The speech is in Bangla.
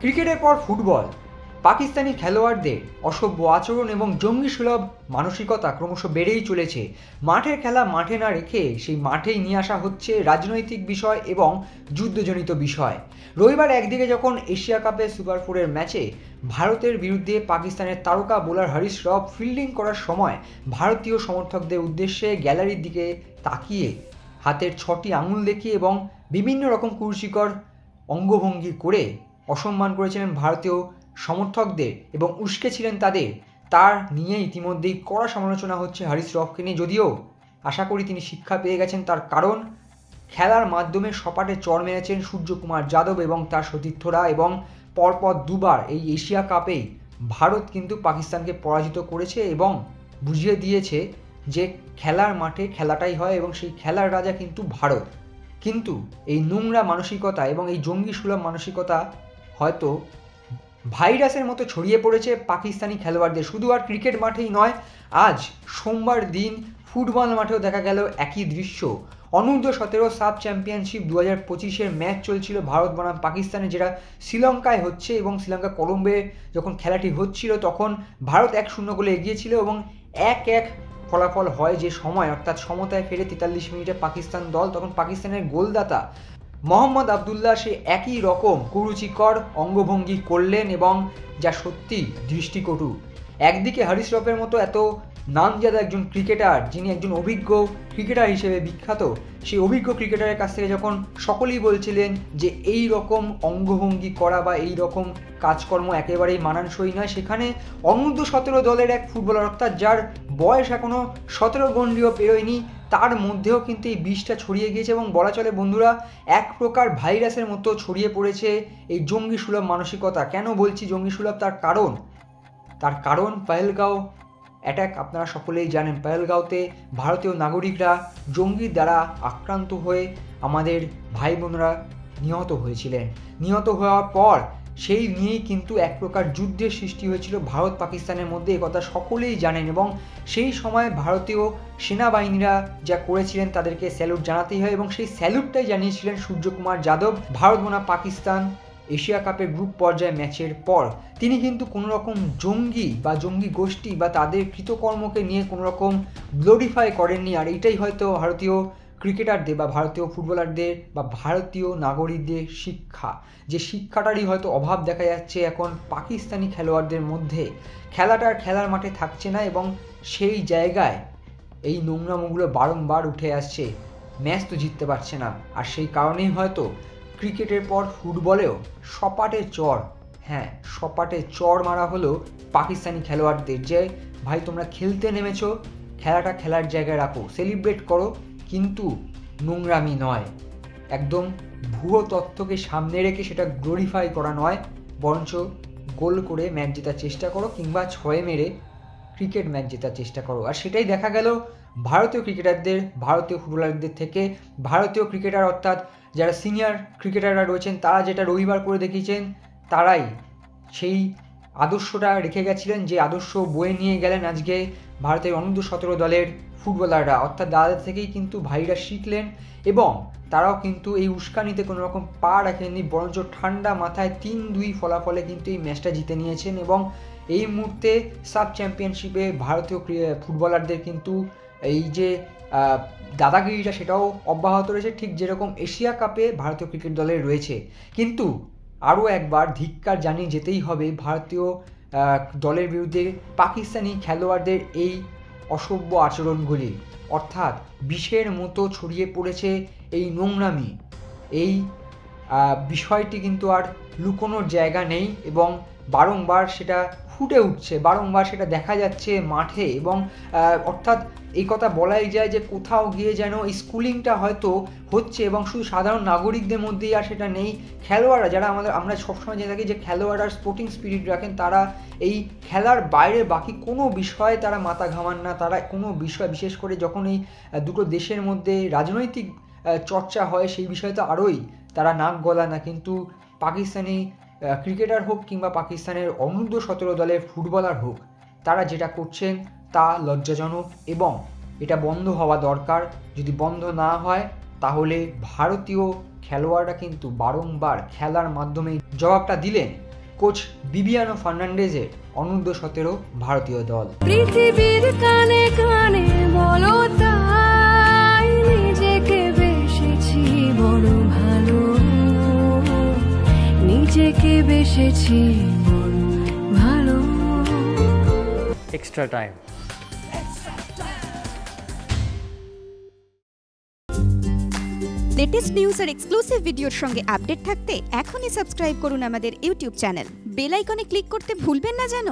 ক্রিকেটের পর ফুটবল। পাকিস্তানি খেলোয়াড়দের অসভ্য আচরণ এবং জঙ্গিসুলভ মানসিকতা ক্রমশ বেড়েই চলেছে। মাঠের খেলা মাঠে না রেখে সেই মাঠেই নিয়ে আসা হচ্ছে রাজনৈতিক বিষয় এবং যুদ্ধজনিত বিষয়। রবিবার একদিকে যখন এশিয়া কাপের সুপার ফোরের ম্যাচে ভারতের বিরুদ্ধে পাকিস্তানের তারকা বোলার হারিস রব ফিল্ডিং করার সময় ভারতীয় সমর্থকদের উদ্দেশ্যে গ্যালারির দিকে তাকিয়ে হাতের 6টি আঙুল দেখিয়ে এবং বিভিন্ন রকম কুরুচিকর অঙ্গভঙ্গি করে অসম্মান করেছিলেন ভারতীয় সমর্থকদের এবং উস্কেছিলেন তাদের, তার নিয়ে ইতিমধ্যেই কড়া সমালোচনা হচ্ছে হারিস রফকে নিয়ে। যদিও আশা করি তিনি শিক্ষা পেয়ে গেছেন, তার কারণ খেলার মাধ্যমে সপাটে চড় মেরেছেন সূর্যকুমার যাদব এবং তার সতীর্থরা, এবং পরপর দুবার এই এশিয়া কাপেই ভারত কিন্তু পাকিস্তানকে পরাজিত করেছে এবং বুঝিয়ে দিয়েছে যে খেলার মাঠে খেলাটাই হয় এবং সেই খেলার রাজা কিন্তু ভারত। কিন্তু এই নোংরা মানসিকতা এবং এই জঙ্গি সুলভ মানসিকতা হয়তো ভাইরাসের মতো ছড়িয়ে পড়েছে পাকিস্তানি খেলোয়াড়দের। শুধু আর ক্রিকেট মাঠেই নয়, আজ সোমবার দিন ফুটবল মাঠেও দেখা গেল একই দৃশ্য। অনূর্ধ্ব-17 সাব চ্যাম্পিয়নশিপ 2025-এর ম্যাচ চলছিল ভারত বনাম পাকিস্তানে, যেটা শ্রীলঙ্কায় হচ্ছে, এবং শ্রীলঙ্কা কলম্বোে যখন খেলাটি হচ্ছিল তখন ভারত 1-0 গোলে এগিয়েছিল এবং 1-1 ফলাফল হয় যে সময়, অর্থাৎ সমতায় ফেরে 43 মিনিটে পাকিস্তান দল। তখন পাকিস্তানের গোলদাতা মোহাম্মদ আবদুল্লাহ সে একই রকম কুরুচিকর অঙ্গভঙ্গি করলেন এবং যা সত্যি দৃষ্টিকটু। একদিকে হারিস রফের মতো এত নামজাদা একজন ক্রিকেটার, যিনি একজন অভিজ্ঞ ক্রিকেটার হিসেবে বিখ্যাত, সেই অভিজ্ঞ ক্রিকেটারের কাছ থেকে যখন সকলেই বলছিলেন যে এই রকম অঙ্গভঙ্গি করা বা এই রকম কাজকর্ম একেবারেই মানানসই নয়, সেখানে অনূর্ধ্ব-17 দলের এক ফুটবলার, অর্থাৎ যার বয়স এখনও 17 গণ্ডিও পেরোয়নি, তার মধ্যেও কিন্তু এই বিষটা ছড়িয়ে গিয়েছে এবং বলা চলে বন্ধুরা এক প্রকার ভাইরাসের মতো ছড়িয়ে পড়েছে এই জঙ্গি সুলভ মানসিকতা। কেন বলছি জঙ্গি সুলভ? তার কারণ পহেলগাঁও অ্যাটাক। আপনারা সকলেই জানেন পহেলগাঁওতে ভারতীয় নাগরিকরা জঙ্গির দ্বারা আক্রান্ত হয়ে আমাদের ভাই বোনরা নিহত হয়েছিলেন। নিহত হওয়ার পর সেই নিয়েই কিন্তু এক প্রকার যুদ্ধের সৃষ্টি হয়েছিল ভারত পাকিস্তানের মধ্যে, একথা সকলেই জানেন। এবং সেই সময় ভারতীয় সেনাবাহিনীরা যা করেছিলেন তাদেরকে স্যালুট জানাতেই হয়, এবং সেই স্যালুটটাই জানিয়েছিলেন সূর্যকুমার যাদব ভারত বনাম পাকিস্তান এশিয়া কাপের গ্রুপ পর্যায়ে ম্যাচের পর। তিনি কিন্তু কোনো রকম জঙ্গি বা জঙ্গি গোষ্ঠী বা তাদের কৃতকর্মকে নিয়ে কোনো রকম গ্লোরিফাই করেননি। আর এইটাই হয়তো ভারতীয় ক্রিকেটারদের বা ভারতীয় ফুটবলারদের বা ভারতীয় নাগরিকদের শিক্ষা, যে শিক্ষাটারই হয়তো অভাব দেখা যাচ্ছে এখন পাকিস্তানি খেলোয়াড়দের মধ্যে। খেলাটার খেলার মাঠে থাকছে না এবং সেই জায়গায় এই নোংরামোগুলো বারংবার উঠে আসছে। ম্যাচ তো জিততে পারছে না, আর সেই কারণেই হয়তো ক্রিকেটের পর ফুটবলেও সপাটে চড়, হ্যাঁ সপাটে চড় মারা হলো পাকিস্তানি খেলোয়াড়দের, যে ভাই তোমরা খেলতে নেমেছো, খেলাটা খেলার জায়গায় রাখো, সেলিব্রেট করো, কিন্তু নোংরামি নয়। একদম ভুয়ো তথ্যকে সামনে রেখে সেটা গ্লোরিফাই করা নয়, বরঞ্চ গোল করে ম্যাচ জেতার চেষ্টা করো কিংবা 6 মেরে ক্রিকেট ম্যাচ জেতার চেষ্টা করো। আর সেটাই দেখা গেল ভারতীয় ক্রিকেটারদের, ভারতীয় ফুটবলারদের থেকে। ভারতীয় ক্রিকেটার অর্থাৎ যারা সিনিয়র ক্রিকেটাররা রয়েছেন তারা যেটা রবিবার করে দেখিয়েছেন, তারাই সেই আদর্শটা রেখে গেছিলেন, যে আদর্শ বয়ে নিয়ে গেলেন আজকে ভারতের অনূর্ধ্ব-17 দলের ফুটবলাররা। অর্থাৎ দাদাদের থেকেই কিন্তু ভাইরা শিখলেন এবং তারাও কিন্তু এই উস্কানিতে কোনো রকম পা রাখেননি, বরঞ্চ ঠান্ডা মাথায় 3-2 ফলাফলে কিন্তু এই ম্যাচটা জিতে নিয়েছেন। এবং এই মুহূর্তে সাব চ্যাম্পিয়নশিপে ভারতীয় ফুটবলারদের কিন্তু এই যে দাদাগিরিটা সেটাও অব্যাহত রয়েছে, ঠিক যেরকম এশিয়া কাপে ভারতীয় ক্রিকেট দলের রয়েছে। কিন্তু আরও একবার ধিক্কার জানিয়ে যেতেই হবে ভারতীয় দলের বিরুদ্ধে পাকিস্তানি খেলোয়াড়দের এই অসভ্য আচরণগুলি, অর্থাৎ বিষের মতো ছড়িয়ে পড়েছে এই নোংরামি। এই বিষয়টি কিন্তু আর লুকোনোর জায়গা নেই এবং বারংবার সেটা ফুটে উঠছে, বারংবার সেটা দেখা যাচ্ছে মাঠে। এবং অর্থাৎ এই কথা বলাই যায় যে কোথাও গিয়ে যেন এই স্কুলিংটা হয়তো হচ্ছে এবং শুধু সাধারণ নাগরিকদের মধ্যেই আর সেটা নেই। খেলোয়াড়রা যারা আমরা সবসময় জেনে থাকি যে খেলোয়াড়রা স্পোর্টিং স্পিরিট রাখেন, তারা এই খেলার বাইরে বাকি কোনো বিষয়ে তারা মাথা ঘামান না। তারা কোনো বিষয়, বিশেষ করে যখন এই দুটো দেশের মধ্যে রাজনৈতিক চর্চা হয়, সেই বিষয়ে তো আরোই তারা নাক গলায় না। কিন্তু পাকিস্তানি ক্রিকেটার হোক কিংবা পাকিস্তানের অনূর্ধ্ব-17 দলের ফুটবলার হোক, তারা যেটা করছেন তা লজ্জাজনক এবং এটা বন্ধ হওয়া দরকার। যদি বন্ধ না হয় তাহলে ভারতীয় খেলোয়াড়রা কিন্তু বারংবার খেলার মাধ্যমে জবাবটা দিলেন কোচ বিবিয়ানো ফার্নান্ডেজের অনূর্ধ্ব-17 ভারতীয় দল। পৃথিবীর কানে কানে বলো তাই, নিজেকে বেসেছি বড় ভালো, নিজেকে বেসেছি বড় ভালো। Extra time. লেটেস্ট নিউজ আর এক্সক্লুসিভ ভিডিওর সঙ্গে আপডেট থাকতে এখনই সাবস্ক্রাইব করুন আমাদের ইউটিউব চ্যানেল। বেল আইকনে ক্লিক করতে ভুলবেন না যেন।